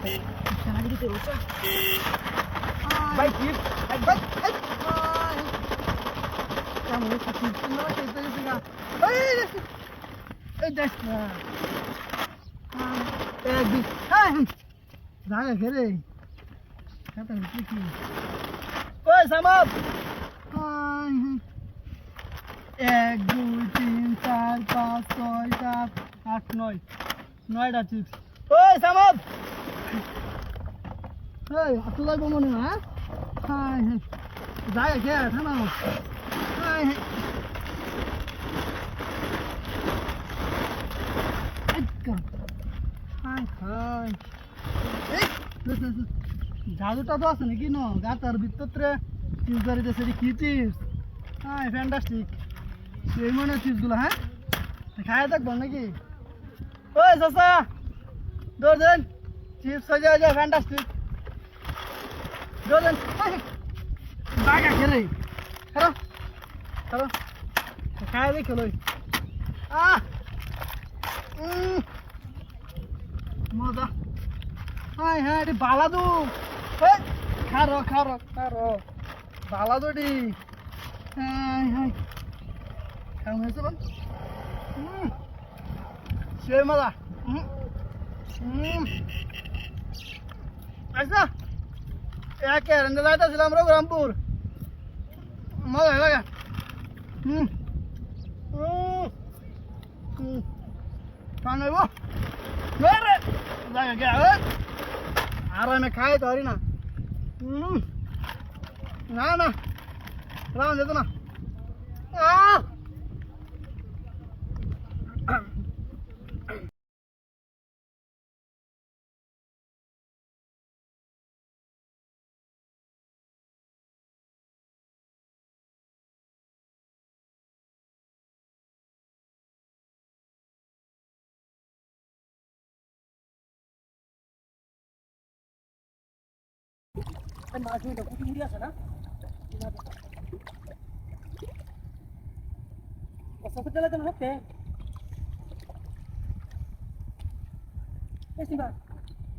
Sana gitu terus. Baik, Kip. Baik. Kamu itu cuma cerita juga. Das. Di. Jangan kere. Kata itu. Oi, Samab. 1 2 3 4 5 6 7 8 9 9টা chips Oi, Samab. এই এত লাগবো মনে না high high যায় খেয়ে থামা হাই হাই হাই হাই জাদুটা তো আছে নাকি ন গাতার ভিতরে চিপস বাড়িতে সেটি কি চিপস হাই ফ্যান্টাস্টিক সেই মনে চিপসগুলো হ্যাঁ খায় থাকবো নাকি ওই চাচা দৌড় চিপস হয়ে যায় ফ্যান্টাস্টিক দৌড় বাগা খেলে খারো খারো খায় দেখে লই মজা হাই হ্যাঁ এটি বালাদু খারো খারো খারো বালাদুটি হাই হাই কেমন হয়েছে বল সেই মজা আচ্ছা একে রেন্দে যাইতেছিলাম রঘুরামপুর মজা লাগে কান হইব জায়গা গে আর আমি খাই তো হারি না না না রাম যেত না মাছ মিটা কুটি মুড়ি আছে না কত চলে তো হতে এই সিবা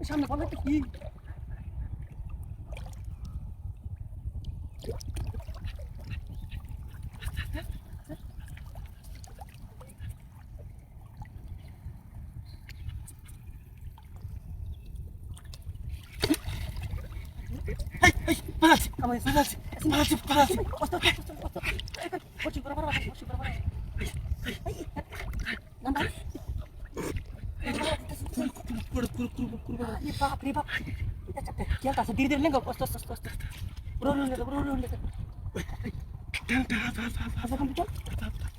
সামনে বল কি Panas, kamu ini panas, panas. Astaga. Bocor berapa? Nampak? Kur. Ini pak. Kita capek. Dia tak sendiri lenggok. Astaga. Bro. Apa kamu cok?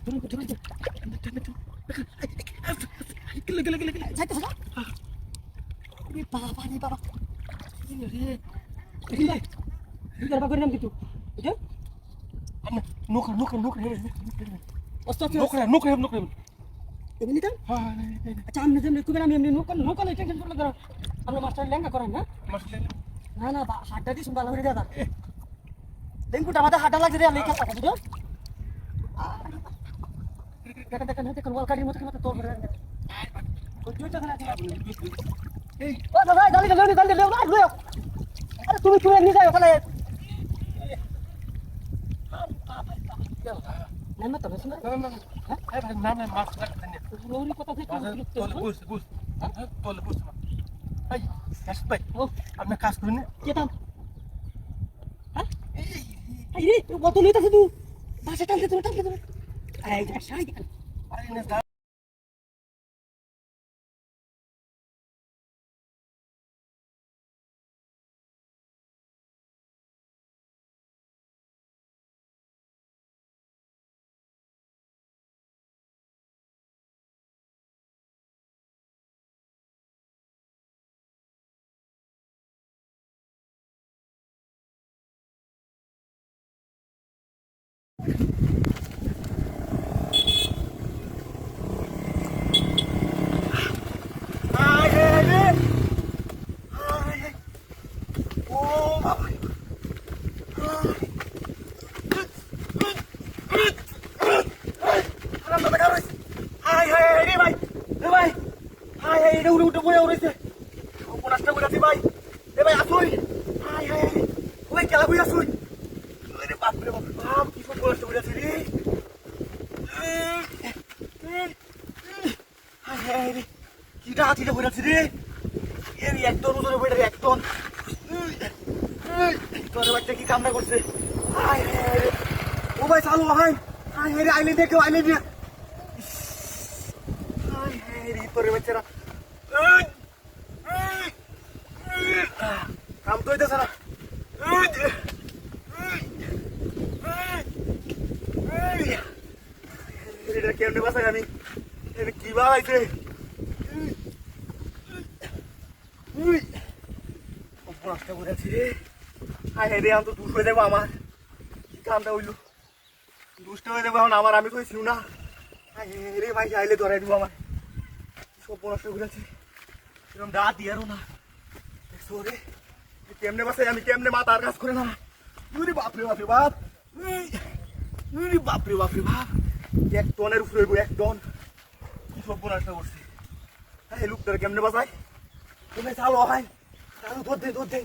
Turun. Gila. Saya salah. Ini bapak. Ini. Biar apa gue gitu? Aja? Nuker. Astaga. Nuker. Ini kan? আচ্ছা আমি যেমন কুবে আমি এমনি নোকাল এটা tension লাগা আমরা master লেঙ্গা করেন না না হাড্ডা দি সুন্দর হয়ে দাদা ডেঙ্গুটা আমাদের হাড্ডা লাগে রে লেখা থাকে বুঝছো দেখেন ওয়াল কাটির মতো তোর করে কইটা না এই ও দাদা জলদি লেও আরে তুমি নিয়ে যাও ওখানে নাম তো শুন না এই ভাই নাম মাছ রাখতেন লোরি কথা থেকে গুস তোলে বুঝ এই আসবে ভাই ও আপনি কাজ করেন না কি দাম হ্যাঁ এই রে কত লইতাছ তুই বাসা টানতে তুমি এই যা শাই আরে না ভাই এটা উড়ে বয়ে উড়েছে ও নাস্তা করে ভাই হ্যাঁ রে কিটা হাতিটা বইরাছি রে এর একদম ওজনে বইটা রে একদম তোর বাচ্চা কি কামনা করছে হায় হ্যাঁ রে ও ভাই চালু হাই হায় হ্যাঁ রে আইলে দেখো আইলে দিয়ে হায় হ্যাঁ রে তোর বাচ্চারা কাম তো হইতেছে না এটা কেমনে বাসাই আমি এটা কি বাড়াইছে নষ্ট করেছি রে হায় রে আমি তো দুষ হয়ে যাবো আমার কি কামটা হইলো দুষ্ট হয়ে যাবো এখন আমার আমি কইছি না হায় রে ভাই আইলে ধরাই দিব আমার সব নষ্ট করেছি এরকম দাঁত দিয়ারও না দেখছো রে কেমনে বাসাই আমি কেমনে মাথার কাজ করে না বাপরে বাপরে বাপ বাপরে বাপরে বাপ এক টনের উপরে হইব এক টন কি সব নষ্ট করছে এই লোকটার কেমনে বাসাই তুমি চালো ভাই চালু ধর দে